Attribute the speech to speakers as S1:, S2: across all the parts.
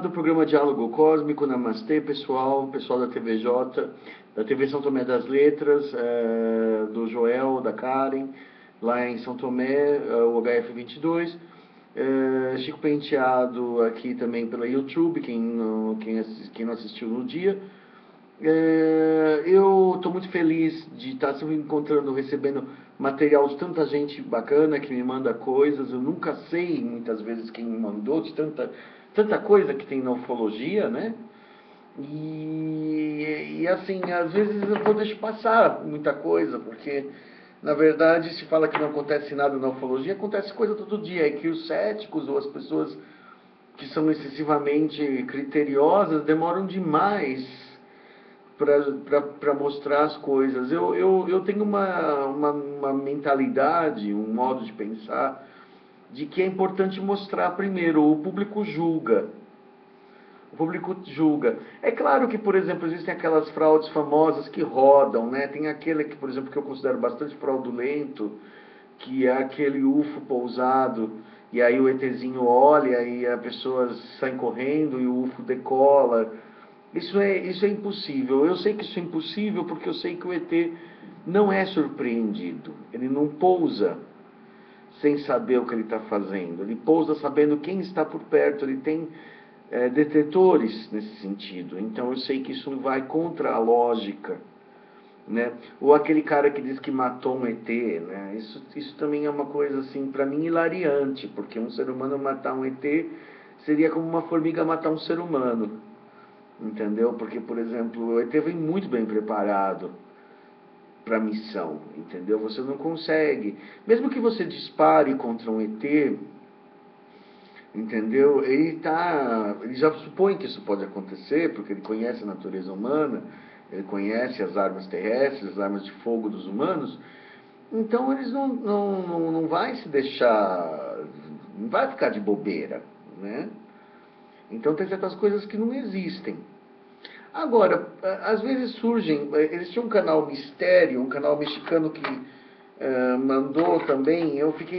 S1: Do programa Diálogo Cósmico, Namastê, pessoal da TVJ, da TV São Tomé das Letras, do Joel, da Karen, lá em São Tomé, o HF22, Chico Penteado aqui também pela YouTube, quem não assistiu no dia. Eu estou muito feliz de estar sempre encontrando, recebendo material de tanta gente bacana que me manda coisas. Eu nunca sei muitas vezes quem me mandou, de tanta coisa que tem na ufologia, né? E assim, às vezes eu vou deixar passar muita coisa, porque na verdade se fala que não acontece nada na ufologia, acontece coisa todo dia, e que os céticos ou as pessoas que são excessivamente criteriosas demoram demais para mostrar as coisas. Eu tenho uma mentalidade, um modo de pensar, de que é importante mostrar primeiro. O público julga. O público julga. É claro que, por exemplo, existem aquelas fraudes famosas que rodam, né? Tem aquele que, por exemplo, que eu considero bastante fraudulento, que é aquele UFO pousado, e aí o ETzinho olha e as pessoas saem correndo e o UFO decola. Isso é impossível. Eu sei que isso é impossível porque eu sei que o ET não é surpreendido. Ele não pousa sem saber o que ele está fazendo. Ele pousa sabendo quem está por perto. Ele tem detetores nesse sentido. Então eu sei que isso vai contra a lógica. Né? Ou aquele cara que diz que matou um ET. Né? Isso também é uma coisa, assim, para mim, hilariante. Porque um ser humano matar um ET seria como uma formiga matar um ser humano. Entendeu? Porque, por exemplo, o ET vem muito bem preparado para a missão, entendeu? Você não consegue, mesmo que você dispare contra um ET, entendeu? Ele já supõe que isso pode acontecer, porque ele conhece a natureza humana, ele conhece as armas terrestres, as armas de fogo dos humanos, então eles não vai se deixar, não vai ficar de bobeira, né? Então tem certas coisas que não existem. Agora, às vezes surgem, eles tinham um canal Mistério, um canal mexicano que mandou também, eu fico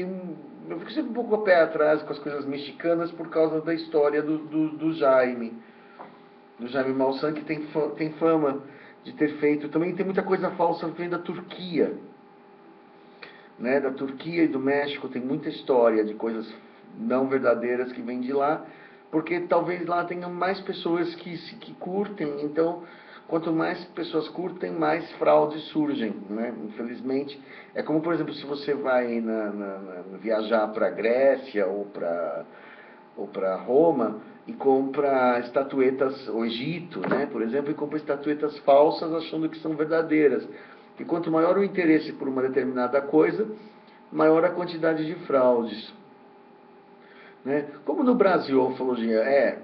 S1: sempre um pouco a pé atrás com as coisas mexicanas por causa da história do Jaime Maussan, que tem fama de ter feito, também tem muita coisa falsa que vem da Turquia, né? Da Turquia e do México tem muita história de coisas não verdadeiras que vêm de lá, porque talvez lá tenham mais pessoas que curtem. Então quanto mais pessoas curtem, mais fraudes surgem, né? Infelizmente, é como, por exemplo, se você vai viajar para a Grécia ou para Roma e compra estatuetas, o Egito, né, por exemplo, e compra estatuetas falsas achando que são verdadeiras. E quanto maior o interesse por uma determinada coisa, maior a quantidade de fraudes. Né? Como no Brasil a ufologia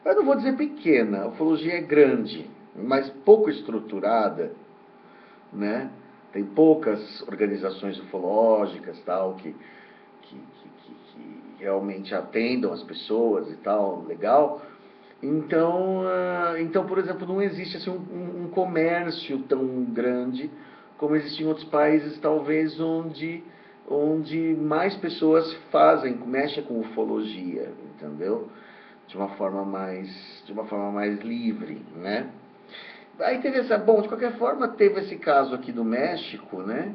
S1: eu não vou dizer pequena, a ufologia é grande, mas pouco estruturada, né? Tem poucas organizações ufológicas tal, que realmente atendam as pessoas e tal, legal. Então, por exemplo, não existe assim, um comércio tão grande como existe em outros países, talvez, onde mais pessoas mexem com ufologia, entendeu? De uma forma mais livre, né? Aí teve de qualquer forma, teve esse caso aqui do México, né?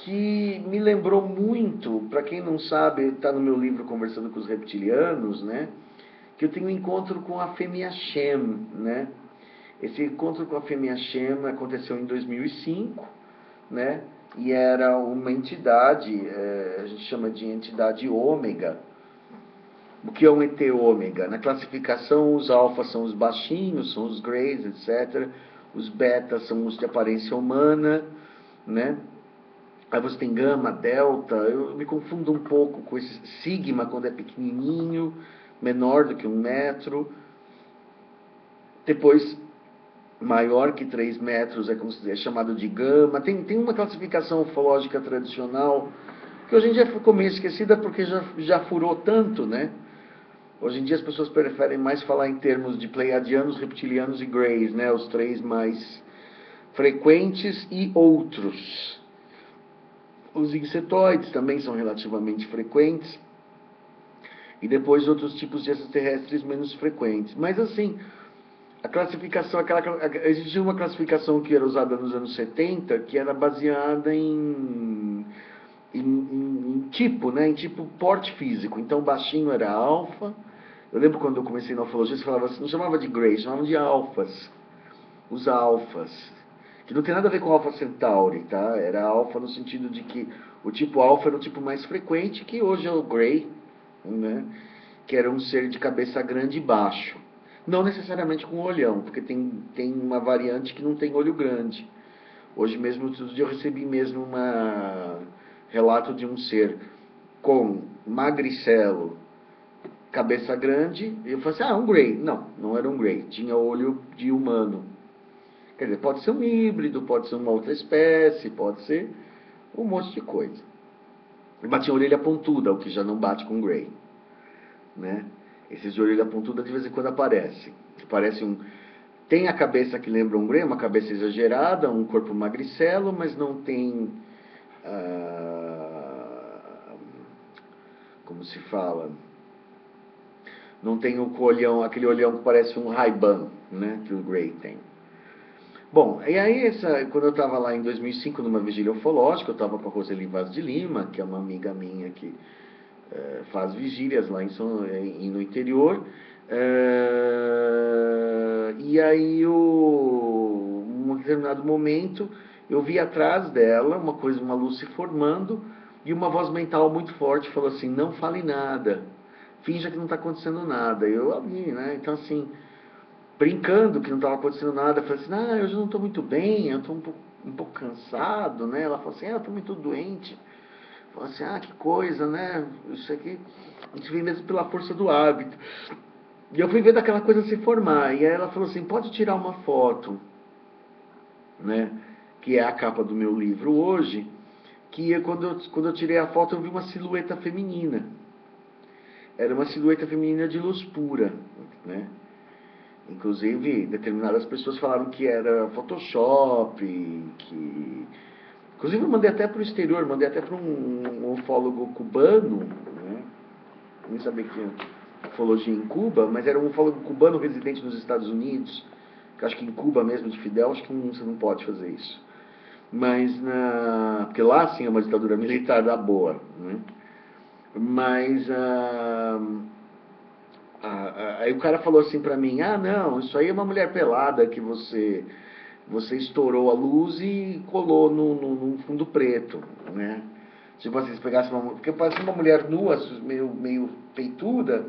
S1: Que me lembrou muito, para quem não sabe, está no meu livro Conversando com os Reptilianos, né? Que eu tenho um encontro com a Fêmea Shem, né? Esse encontro com a Fêmea Shem aconteceu em 2005, né? E era uma entidade, a gente chama de entidade ômega. O que é um ET ômega? Na classificação, os alfas são os baixinhos, são os greys, etc. Os betas são os de aparência humana, né? Aí você tem gama, delta, eu me confundo um pouco com esse sigma quando é pequenininho, menor do que 1 metro. Depois, maior que 3 metros é chamado de gama. Tem uma classificação ufológica tradicional que hoje em dia ficou meio esquecida porque já furou tanto, né? Hoje em dia as pessoas preferem mais falar em termos de pleiadianos, reptilianos e greys, né? Os 3 mais frequentes e outros. Os insetoides também são relativamente frequentes. e depois outros tipos de extraterrestres menos frequentes. Mas assim, a classificação, existia uma classificação que era usada nos anos 70, que era baseada em tipo, né? Em tipo porte físico. Então baixinho era alfa. Eu lembro quando eu comecei na ufologia, você falava assim, não chamava de Grey, chamavam de alfas. Os alfas. Que não tem nada a ver com Alpha Centauri, tá? Era alfa no sentido de que o tipo alfa era o tipo mais frequente, que hoje é o Grey, né? Que era um ser de cabeça grande e baixo. Não necessariamente com olhão, porque tem uma variante que não tem olho grande. Hoje mesmo, outro dia eu recebi mesmo um relato de um ser com magricelo, cabeça grande, e eu falei assim, um Grey. Não, não era um Grey, tinha olho de humano. Quer dizer, pode ser um híbrido, pode ser uma outra espécie, pode ser um monte de coisa. Mas tinha orelha pontuda, o que já não bate com Grey, né? Esses de orelha pontuda de vez em quando aparecem. Parece um... Tem a cabeça que lembra um Grey, uma cabeça exagerada, um corpo magricelo, mas não tem... como se fala? Não tem o olhão, aquele olhão que parece um Ray-Ban, né? Que o Grey tem. Bom, e aí quando eu estava lá em 2005 numa vigília ufológica, eu estava com a Roseli Vaz de Lima, que é uma amiga minha que faz vigílias lá no interior. E aí, em um determinado momento, eu vi atrás dela uma luz se formando e uma voz mental muito forte falou assim: não fale nada, finja que não está acontecendo nada. Eu abri, né? Então, assim, brincando que não estava acontecendo nada, eu falei assim: hoje eu não estou muito bem, eu estou um pouco cansado, né? Ela falou assim: eu estou muito doente. Falou assim, que coisa, né? Isso aqui, a gente vem mesmo pela força do hábito. E eu fui vendo aquela coisa se formar. E aí ela falou assim, pode tirar uma foto, né? Que é a capa do meu livro hoje. Que quando eu tirei a foto, eu vi uma silhueta feminina. Era uma silhueta feminina de luz pura, né? Inclusive, determinadas pessoas falaram que era Photoshop, que... Inclusive, eu mandei até para o exterior, mandei até para um ufólogo cubano, né? Nem sabia que tinha ufologia em Cuba, mas era um ufólogo cubano residente nos Estados Unidos, que acho que em Cuba mesmo, de Fidel, acho que você não pode fazer isso. Mas, porque lá, sim, é uma ditadura militar da boa, né? Mas, aí o cara falou assim pra mim, não, isso aí é uma mulher pelada que você estourou a luz e colou num fundo preto, né? Tipo assim, se pegasse porque parece uma mulher nua, meio peituda,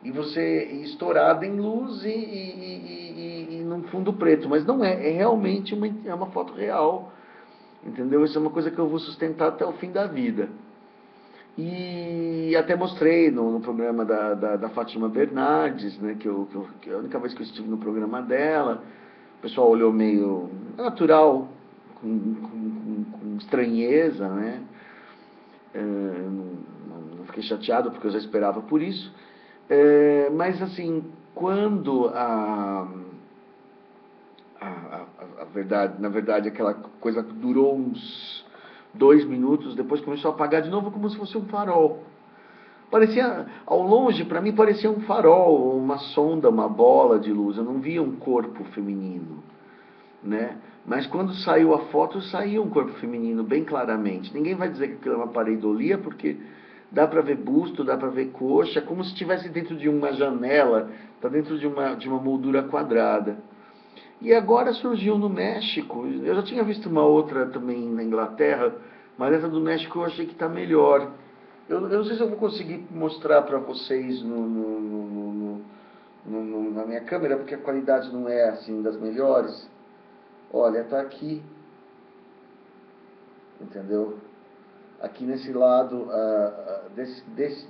S1: e você estourada em luz e num fundo preto. Mas não é realmente uma foto real, entendeu? Isso é uma coisa que eu vou sustentar até o fim da vida. E até mostrei no programa da Fátima Bernardes, né, que a única vez que eu estive no programa dela, o pessoal olhou meio natural, com estranheza, né? Não fiquei chateado porque eu já esperava por isso. Mas assim, quando verdade, na verdade, aquela coisa durou uns 2 minutos, depois começou a apagar de novo como se fosse um farol. Parecia, ao longe, para mim, parecia um farol, uma sonda, uma bola de luz. Eu não via um corpo feminino, né? Mas quando saiu a foto, saiu um corpo feminino bem claramente. Ninguém vai dizer que aquilo é uma pareidolia, porque dá para ver busto, dá para ver coxa, como se estivesse dentro de uma janela, está dentro de uma moldura quadrada. E agora surgiu no México, eu já tinha visto uma outra também na Inglaterra, mas essa do México eu achei que está melhor. Eu não sei se eu vou conseguir mostrar para vocês na minha câmera, porque a qualidade não é assim das melhores. Olha, tá aqui, entendeu? Aqui nesse lado,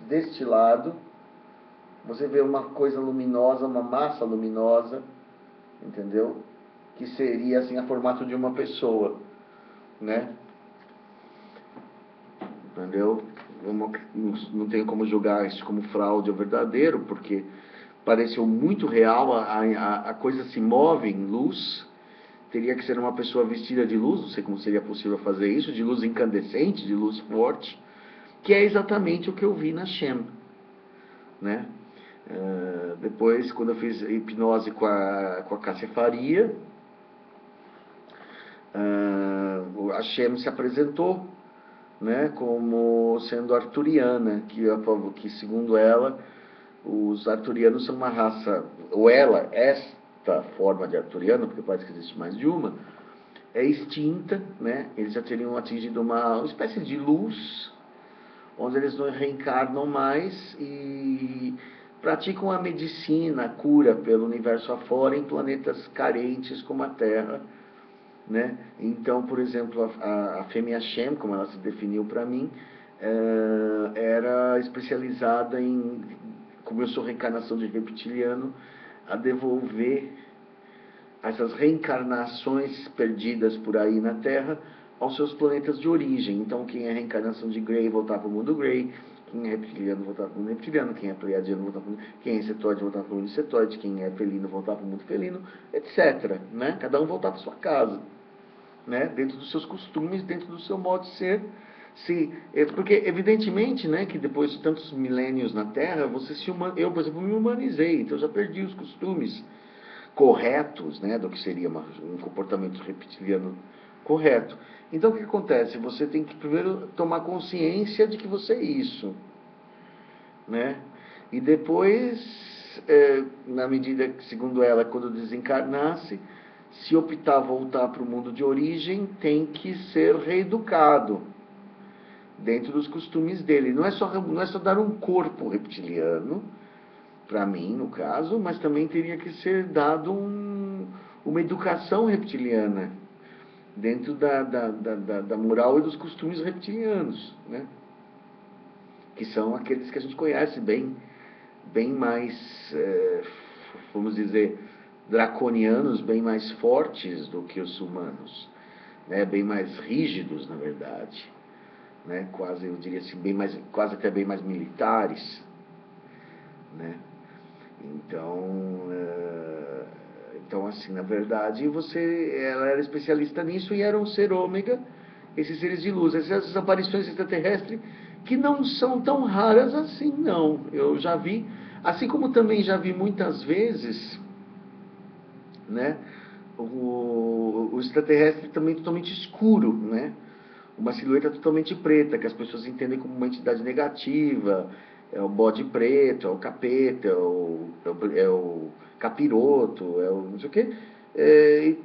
S1: deste lado, você vê uma coisa luminosa, uma massa luminosa, entendeu? Que seria assim a formato de uma pessoa, né? Entendeu? Eu não tenho como julgar isso como fraude ou verdadeiro, porque pareceu muito real, a coisa se move em luz. Teria que ser uma pessoa vestida de luz, não sei como seria possível fazer isso, de luz incandescente, de luz forte, que é exatamente o que eu vi na Shem, né? Depois, quando eu fiz hipnose com a Cássia Faria, a Shem se apresentou, né, como sendo arturiana, que segundo ela, os arturianos são uma raça, ou ela, esta forma de arturiano, porque parece que existe mais de uma, é extinta, né? Eles já teriam atingido uma espécie de luz, onde eles não reencarnam mais e praticam a medicina, a cura pelo universo afora em planetas carentes como a Terra, né? Então, por exemplo, a Fêmea Shem, como ela se definiu para mim, era especializada em, como eu sou reencarnação de reptiliano, a devolver essas reencarnações perdidas por aí na Terra aos seus planetas de origem. Então, quem é reencarnação de Grey voltar para o mundo Grey, quem é reptiliano voltar para o mundo reptiliano, quem é pleiadiano voltar para o mundo, quem é setoide voltar para o mundo setoide, quem é felino voltar para o mundo felino, etc. Né? Cada um voltar para sua casa, né? Dentro dos seus costumes, dentro do seu modo de ser. Porque, evidentemente, né, que depois de tantos milênios na Terra, eu, por exemplo, me humanizei, então eu já perdi os costumes corretos, né, do que seria um comportamento reptiliano correto. Então, o que acontece? Você tem que primeiro tomar consciência de que você é isso, né? E depois, na medida que, segundo ela, quando desencarnasse, se optar voltar para o mundo de origem, tem que ser reeducado dentro dos costumes dele. Não é só dar um corpo reptiliano, para mim, no caso, mas também teria que ser dado uma educação reptiliana dentro da moral e dos costumes reptilianos, né? Que são aqueles que a gente conhece bem mais, vamos dizer, draconianos, bem mais fortes do que os humanos, né? Bem mais rígidos, na verdade, né? Quase, eu diria assim, quase até bem mais militares, né? Então, assim, na verdade, ela era especialista nisso e era um ser ômega, esses seres de luz, essas aparições extraterrestres que não são tão raras assim, não. Eu já vi, assim como também já vi muitas vezes, né, o extraterrestre também totalmente escuro, né? Uma silhueta totalmente preta, que as pessoas entendem como uma entidade negativa, é o bode preto, é o capeta, é o capiroto, é o não sei o quê. E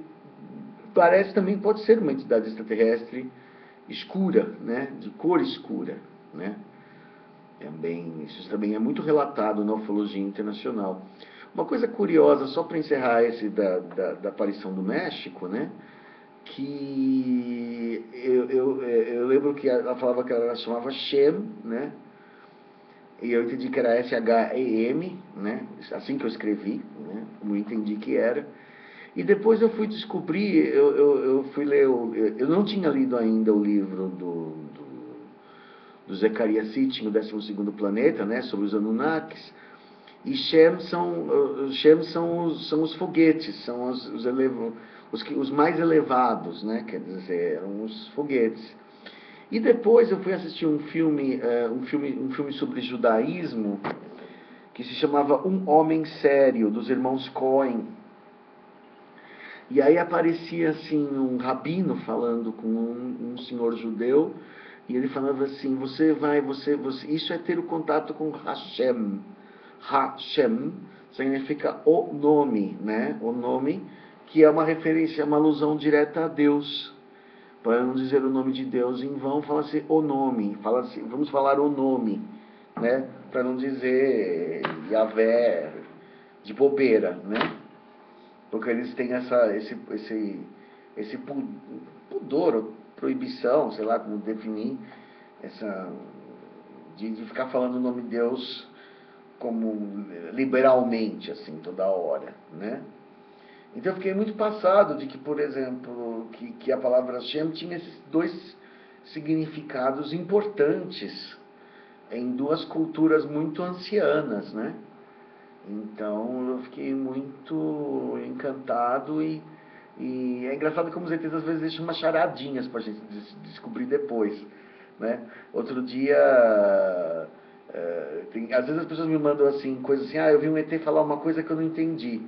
S1: parece também pode ser uma entidade extraterrestre escura, né? De cor escura, né? Isso também é muito relatado na ufologia internacional. Uma coisa curiosa, só para encerrar esse da aparição do México, né? Que eu lembro que ela falava que ela chamava Shem, né? E eu entendi que era Shem, né? Assim que eu escrevi, né? Como eu entendi que era. E depois eu fui descobrir, eu fui ler, eu não tinha lido ainda o livro do Zecharia Sitchin, o 12º Planeta, né? Sobre os Anunnakis. E Shem são os foguetes, são os mais elevados, né? Quer dizer, eram os foguetes. E depois eu fui assistir um filme sobre judaísmo que se chamava Um Homem Sério, dos irmãos Coen. E aí aparecia assim um rabino falando com um senhor judeu, e ele falava assim: isso é ter o contato com Hashem. Hashem significa o nome, né? O nome, que é uma referência, uma alusão direta a Deus. Para não dizer o nome de Deus em vão, fala-se o nome. Vamos falar o nome, né? Para não dizer Yahvé de bobeira, né? Porque eles têm esse pudor, ou proibição, sei lá como definir, de ficar falando o nome de Deus como liberalmente, assim, toda hora, né? Então eu fiquei muito passado de que, por exemplo, que a palavra Hashem tinha esses dois significados importantes em duas culturas muito ancianas, né? Então eu fiquei muito encantado e é engraçado como os ETs às vezes deixam umas charadinhas para a gente descobrir depois, né? Outro dia Às vezes as pessoas me mandam assim, coisas assim, eu vi um ET falar uma coisa que eu não entendi.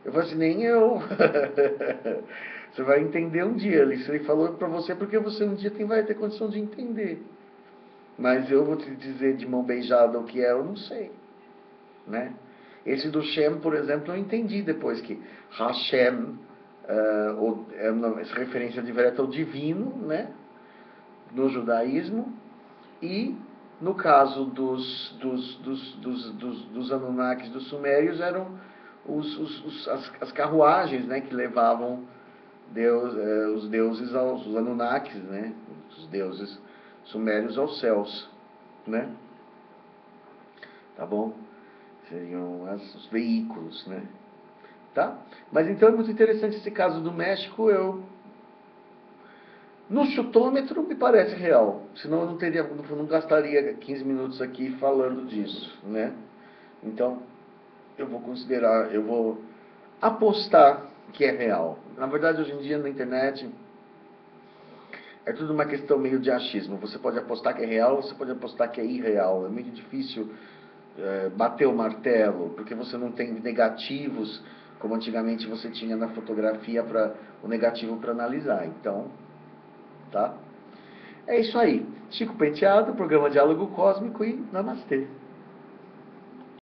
S1: Eu falo assim, nem eu. Você vai entender um dia. Isso ele falou para você porque você um dia vai ter condição de entender. Mas eu vou te dizer de mão beijada o que é, eu não sei. Né? Esse do Shem, por exemplo, eu entendi depois que Hashem é uma referência direta ao divino, né? No judaísmo, e no caso dos Anunnakis, dos Sumérios, eram as carruagens, né, que levavam os deuses, os Anunnakis, né, os deuses sumérios aos céus, né? Tá bom? Seriam os veículos, né? Tá? Mas então é muito interessante esse caso do México. No chutômetro me parece real, senão eu não gastaria 15 minutos aqui falando disso, né? Então, eu vou apostar que é real. Na verdade, hoje em dia na internet é tudo uma questão meio de achismo. Você pode apostar que é real, você pode apostar que é irreal. É muito difícil bater o martelo, porque você não tem negativos, como antigamente você tinha na fotografia, o negativo para analisar. Então, tá? É isso aí. Chico Penteado, programa Diálogo Cósmico e Namastê.